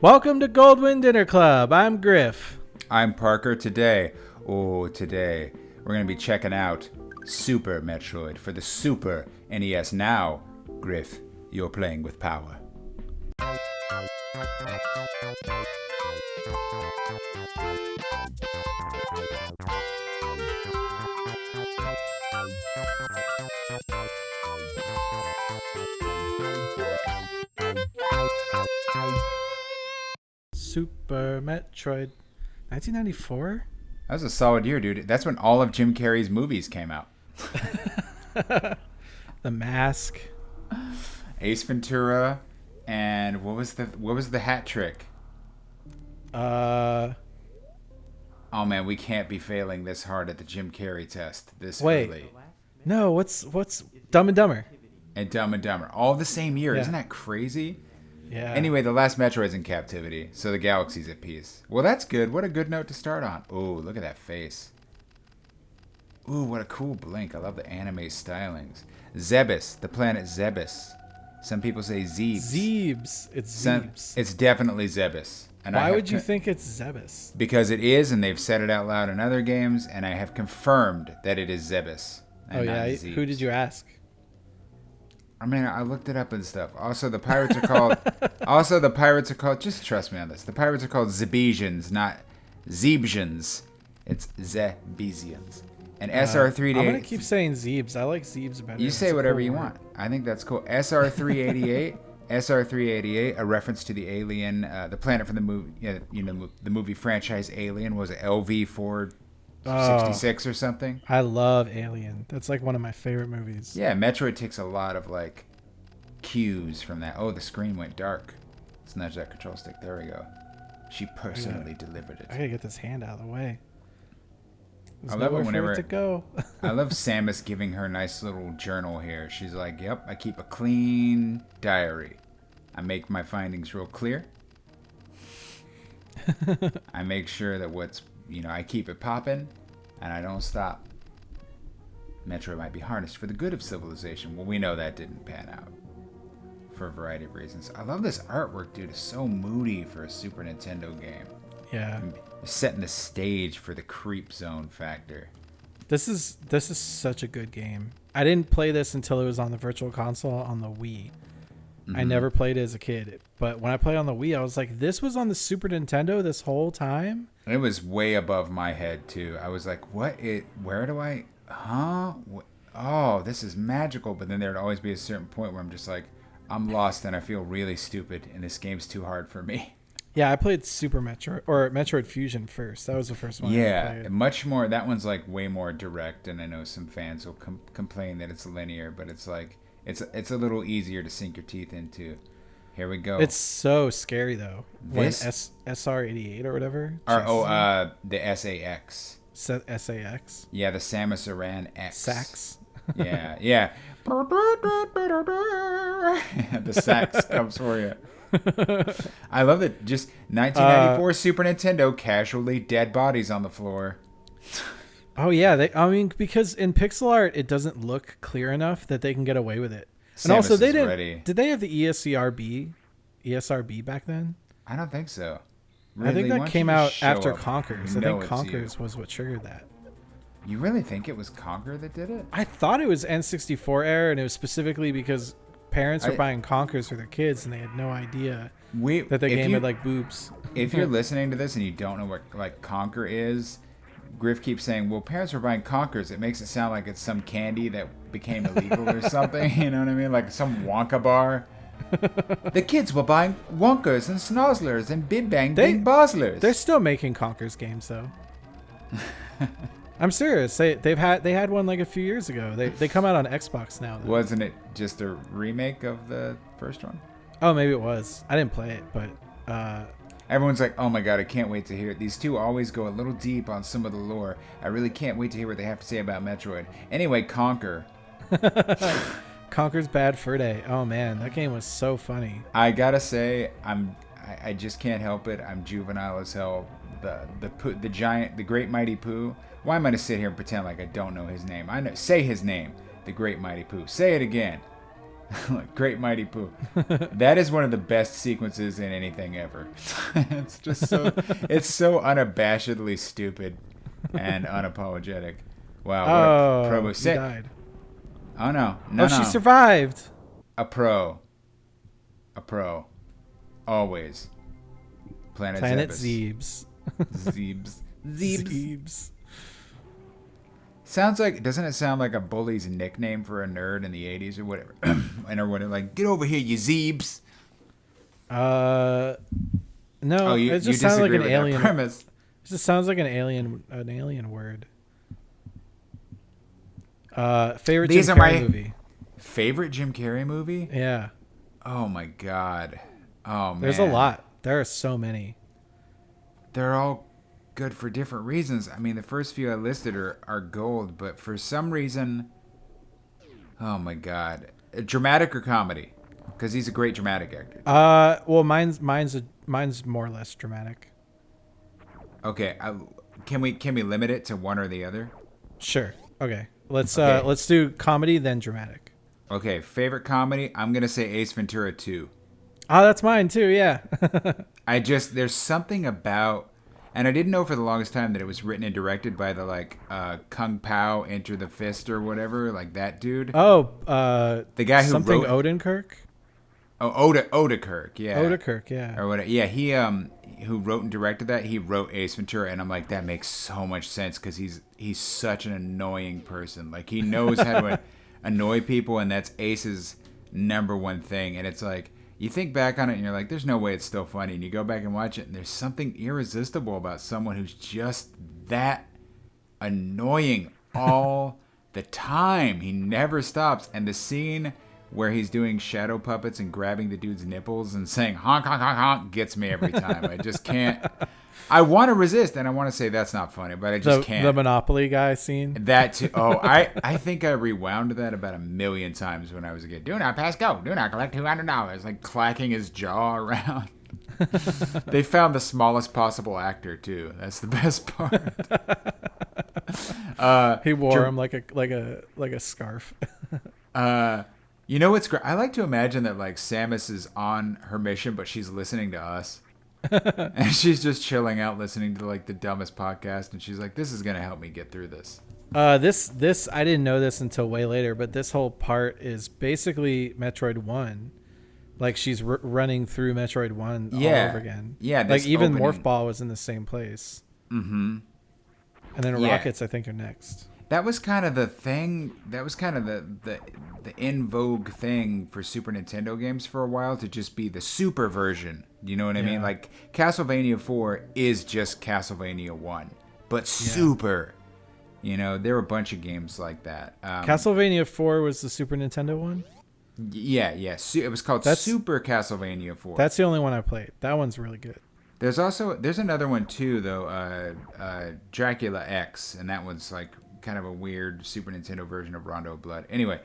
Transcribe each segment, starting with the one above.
Welcome to Goldwynn Dinner Club. I'm Grif. I'm Parker. Today we're going to be checking out Super Metroid for the Super NES. Now, Grif, you're playing with power. Super Metroid. 1994? That was a solid year, dude. That's when all of Jim Carrey's movies came out. The Mask. Ace Ventura, and what was the hat trick? Oh man, we can't be failing this hard at the Jim Carrey test this early. No, what's Dumb and Dumber? And Dumb and Dumber, all the same year. Yeah. Isn't that crazy? Yeah. Anyway, the last Metroid's in captivity, so the galaxy's at peace. Well, that's good. What a good note to start on. Ooh, look at that face. Ooh, what a cool blink. I love the anime stylings. Zebes, the planet Zebes. Some people say Zebes. Zebes. It's Zebes. It's definitely Zebes. And why would you think it's Zebes? Because it is, and they've said it out loud in other games, and I have confirmed that it is Zebes. Oh yeah, who did you ask? I mean, I looked it up and stuff. Also, the pirates are called. Just trust me on this. The pirates are called Zebesians, not Zebesians. It's Zebesians. And SR388. I'm gonna keep saying Zebes. I like Zebes better. You say whatever you want. I think that's cool. SR388. SR388, a reference to the alien, the planet from the movie. The movie franchise Alien. Was it LV466 or something? I love Alien. That's like one of my favorite movies. Yeah, Metroid takes a lot of cues from that. Oh, the screen went dark. Let's nudge that control stick. There we go. She personally delivered it. I gotta get this hand out of the way. I love it whenever to go. I love Samus giving her nice little journal here. She's like, "Yep, I keep a clean diary. I make my findings real clear. I make sure that I keep it popping, and I don't stop. Metroid might be harnessed for the good of civilization." Well, we know that didn't pan out for a variety of reasons. I love this artwork, dude. It's so moody for a Super Nintendo game. Yeah. Setting the stage for the creep zone factor. This is such a good game. I didn't play this until it was on the Virtual Console on the Wii. Mm-hmm. I never played it as a kid, but when I played on the Wii, I was like, this was on the Super Nintendo this whole time? And it was way above my head, too. I was like, oh, this is magical. But then there'd always be a certain point where I'm just like, I'm lost and I feel really stupid and this game's too hard for me. Yeah, I played Super Metroid or Metroid Fusion first. That was the first one. Yeah, much more. That one's way more direct, and I know some fans will complain that it's linear, but it's it's a little easier to sink your teeth into. Here we go. It's so scary though. When SR88 or whatever. The SAX. SAX. Yeah, the Samus Aran X. Sax. Yeah. The sax comes for you. I love it. Just 1994 Super Nintendo, casually dead bodies on the floor. Oh yeah, because in pixel art it doesn't look clear enough that they can get away with it. Samus and also they didn't. Did they have the ESRB back then? I don't think so. Really? I think that came out after Conkers. I think Conkers was what triggered that. You really think it was Conker that did it? I thought it was N64 era, and it was specifically because parents were buying Conkers for their kids, and they had no idea that the game had boobs. If you're listening to this and you don't know what Conker is, Grif keeps saying, "Well, parents were buying Conkers." It makes it sound like it's some candy that became illegal or something. You know what I mean? Like some Wonka bar. The kids were buying Wonkers and Snozzlers and Big Bang Bing Bozzlers. They're still making Conkers games though. I'm serious. They had one a few years ago. They come out on Xbox now. Though. Wasn't it just a remake of the first one? Oh, maybe it was. I didn't play it, but everyone's like, "Oh my god, I can't wait to hear it." These two always go a little deep on some of the lore. I really can't wait to hear what they have to say about Metroid. Anyway, Conker. Conker's Bad Fur Day. Oh man, that game was so funny. I gotta say, I just can't help it. I'm juvenile as hell. The giant, the great mighty Pooh. Why am I to sit here and pretend like I don't know his name? I know. Say his name. The great mighty Pooh. Say it again. Like, Great Mighty Pooh. That is one of the best sequences in anything ever. It's just so it's so unabashedly stupid and unapologetic. Wow, what a pro. He died. Oh no, She survived. A pro. Always. Planet Zebes. Zebes. Sounds like, doesn't it sound like a bully's nickname for a nerd in the 80s or whatever? And everyone like, get over here, you Zebes. No, it just sounds like an alien premise. It just sounds like an alien word. Favorite Jim Carrey movie. Favorite Jim Carrey movie? Yeah. Oh my God. Oh man. There's a lot. There are so many. They're all good for different reasons. I mean, the first few I listed are gold, but for some reason, oh my God, dramatic or comedy? Because he's a great dramatic actor. Well, mine's more or less dramatic. Okay, can we limit it to one or the other? Sure. Okay. Let's do comedy then dramatic. Okay, favorite comedy? I'm gonna say Ace Ventura 2. Oh, that's mine too. Yeah. There's something about. And I didn't know for the longest time that it was written and directed by the Kung Pao Enter the Fist or whatever, like that dude. Oh, the guy who something wrote Odenkirk. Oh, Odekirk, yeah. Odekirk, yeah. Or whatever. Yeah, he who wrote and directed that. He wrote Ace Ventura, and I'm like, that makes so much sense because he's such an annoying person. Like he knows how to annoy people, and that's Ace's number one thing. And it's like, you think back on it and you're like, there's no way it's still funny. And you go back and watch it and there's something irresistible about someone who's just that annoying all the time. He never stops. And the scene where he's doing shadow puppets and grabbing the dude's nipples and saying honk, honk, honk, honk gets me every time. I just can't. I want to resist and I want to say that's not funny, but I just can't. The Monopoly guy scene? That too. Oh, I think I rewound that about 1,000,000 times when I was a kid. Do not pass go. Do not collect $200. Like clacking his jaw around. They found the smallest possible actor too. That's the best part. He wore him like a scarf. You know what's great? I like to imagine that like Samus is on her mission, but she's listening to us. And she's just chilling out listening to like the dumbest podcast, and she's like, this is gonna help me get through this. This I didn't know this until way later, but this whole part is basically Metroid 1. Like she's running through Metroid 1 all over again. Yeah, like even Morph Ball was in the same place. Mm-hmm. And then Rockets I think are next. That was kind of the thing. That was kind of the in vogue thing for Super Nintendo games for a while, to just be the super version. You know what I mean? Like Castlevania 4 is just Castlevania 1, but super. You know, there were a bunch of games like that. Castlevania 4 was the Super Nintendo one? Yeah. It was called Super Castlevania 4. That's the only one I played. That one's really good. There's another one too though, Dracula X, and that one's like kind of a weird Super Nintendo version of Rondo of Blood. Anyway,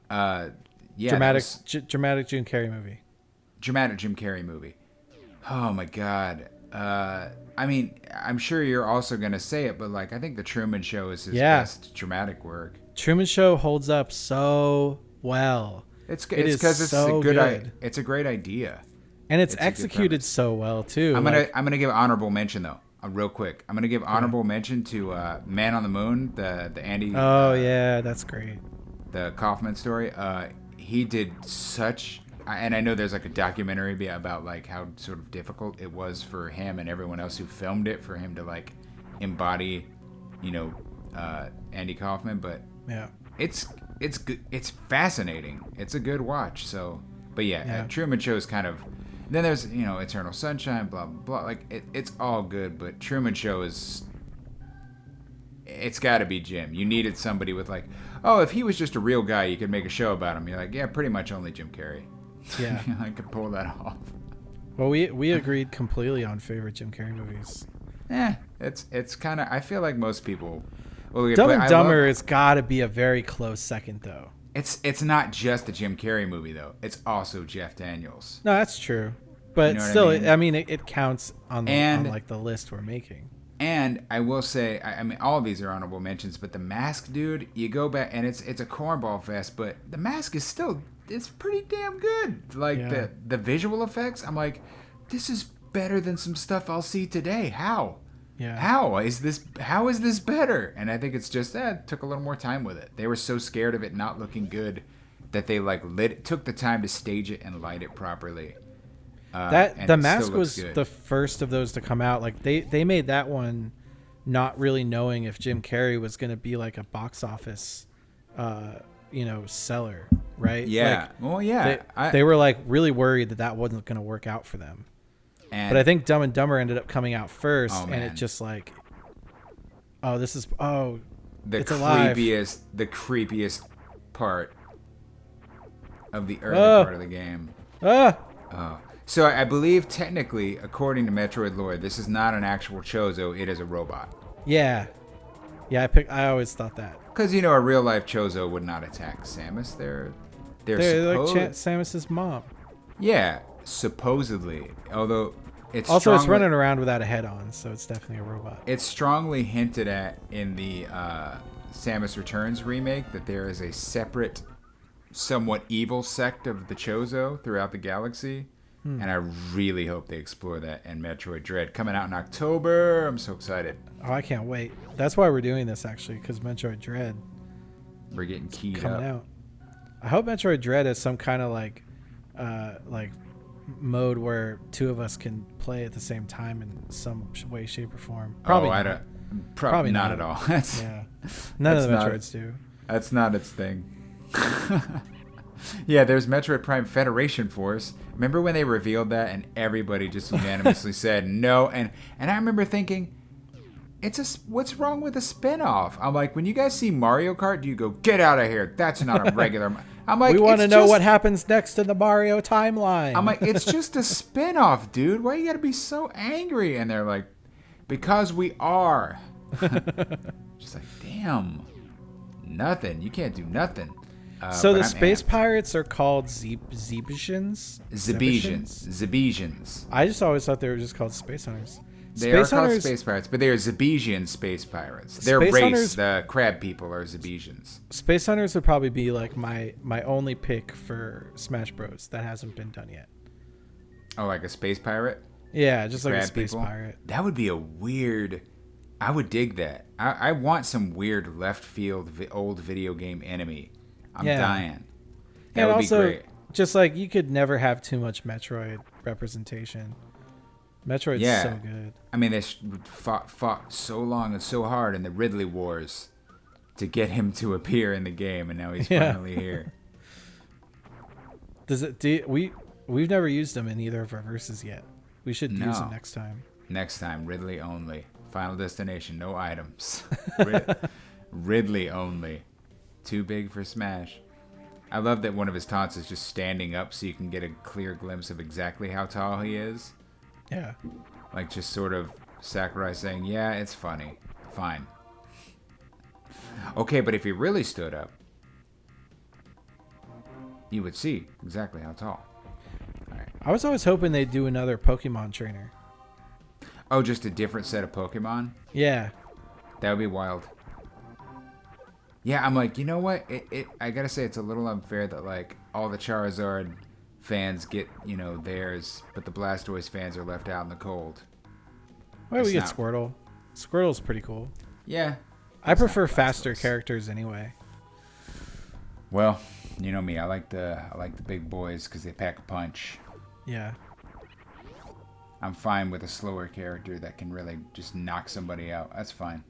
dramatic Jim Carrey movie. Dramatic Jim Carrey movie. Oh my God. I mean, I'm sure you're also gonna say it, but like I think The Truman Show is his best dramatic work. Truman Show holds up so well. It's because it's so good. It's a great idea, and it's executed so well too. I'm gonna give honorable mention though, real quick. I'm gonna give honorable mention to Man on the Moon, the Andy. Oh yeah, that's great. The Kaufman story. He did such. And I know there's like a documentary about like how sort of difficult it was for him and everyone else who filmed it for him to like embody, Andy Kaufman. But it's good. It's fascinating. It's a good watch. So, but Truman Show is kind of. Then there's Eternal Sunshine, blah blah blah. Like it's all good, but Truman Show is. It's got to be Jim. You needed somebody with like, oh, if he was just a real guy, you could make a show about him. You're like, yeah, pretty much only Jim Carrey. Yeah, I could pull that off. Well, we agreed completely on favorite Jim Carrey movies. It's kind of. I feel like most people. Well, Dumb and Dumber has got to be a very close second, though. It's not just a Jim Carrey movie, though. It's also Jeff Daniels. No, that's true, but still, I mean, it counts on the list we're making. And I will say, I mean, all of these are honorable mentions, but The Mask, dude, you go back and it's a cornball fest, but The Mask is still it's pretty damn good. Like the visual effects, I'm like, this is better than some stuff I'll see today. How? Yeah. How is this better? And I think it's just took a little more time with it. They were so scared of it not looking good that they like took the time to stage it and light it properly. The Mask was the first of those to come out. Like they made that one not really knowing if Jim Carrey was going to be like a box office seller, right? Yeah. They were like really worried that wasn't going to work out for them. But I think Dumb and Dumber ended up coming out first, and it just like, it's alive. The creepiest part of the early part of the game. So I believe technically, according to Metroid lore, this is not an actual Chozo; it is a robot. Yeah. I always thought that because a real life Chozo would not attack Samus. They're like Samus's mom. Yeah, supposedly. Although it's running around without a head on, so it's definitely a robot. It's strongly hinted at in the Samus Returns remake that there is a separate, somewhat evil sect of the Chozo throughout the galaxy. And I really hope they explore that in Metroid Dread. Coming out in October. I'm so excited. Oh, I can't wait. That's why we're doing this, actually, because Metroid Dread. We're getting keyed coming up. Out. I hope Metroid Dread has some kind of like mode where two of us can play at the same time in some way, shape, or form. Probably not. Probably not at all. None of the Metroids do. That's not its thing. Yeah, there's Metroid Prime Federation Force. Remember when they revealed that and everybody just unanimously said no? And I remember thinking, what's wrong with a spin-off? I'm like, when you guys see Mario Kart, do you go, get out of here? That's not a regular... I'm like, we want to know what happens next in the Mario timeline. I'm like, it's just a spin-off, dude. Why you gotta be so angry? And they're like, because we are. Just like, damn. Nothing. You can't do nothing. So the space pirates are called Zebesians? Zebesians. I just always thought they were just called space hunters. They are called space pirates, but they are Zebesian space pirates. Their race, the crab people, are Zebesians. Space hunters would probably be like my only pick for Smash Bros. That hasn't been done yet. Oh, like a space pirate? Yeah, just like a space pirate. That would be a weird... I would dig that. I want some weird left field old video game enemy. I'm dying. That would be great. Just like you could never have too much Metroid representation. Metroid's so good. I mean, they fought so long and so hard in the Ridley Wars to get him to appear in the game, and now he's finally here. We've never used him in either of our verses yet. We should use him next time. Next time, Ridley only. Final destination, no items. Ridley only. Too big for Smash. I love that one of his taunts is just standing up so you can get a clear glimpse of exactly how tall he is. Yeah. Like just sort of Sakurai saying, yeah, it's funny. Fine. Okay, but if he really stood up, you would see exactly how tall. All right. I was always hoping they'd do another Pokemon trainer. Oh, just a different set of Pokemon? Yeah. That would be wild. Yeah, I'm like, you know what? I gotta say, it's a little unfair that like all the Charizard fans get, theirs, but the Blastoise fans are left out in the cold. Why we get Squirtle? Squirtle's pretty cool. Yeah. I prefer faster characters anyway. Well, you know me. I like the big boys because they pack a punch. Yeah. I'm fine with a slower character that can really just knock somebody out. That's fine.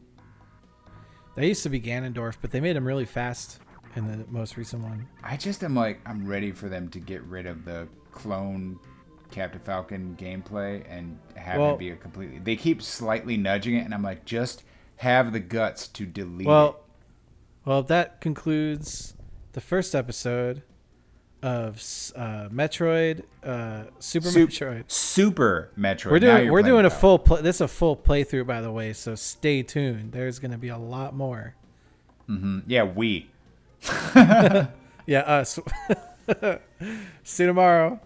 They used to be Ganondorf, but they made him really fast in the most recent one. I just am like, I'm ready for them to get rid of the clone Captain Falcon gameplay and have it be a completely... They keep slightly nudging it, and I'm like, just have the guts to delete it. Well, that concludes the first episode of Metroid, Super Metroid. Super Metroid. We're doing a full this is a full playthrough, by the way, so stay tuned. There's going to be a lot more. Mm-hmm. Yeah, we. Yeah, us. See you tomorrow.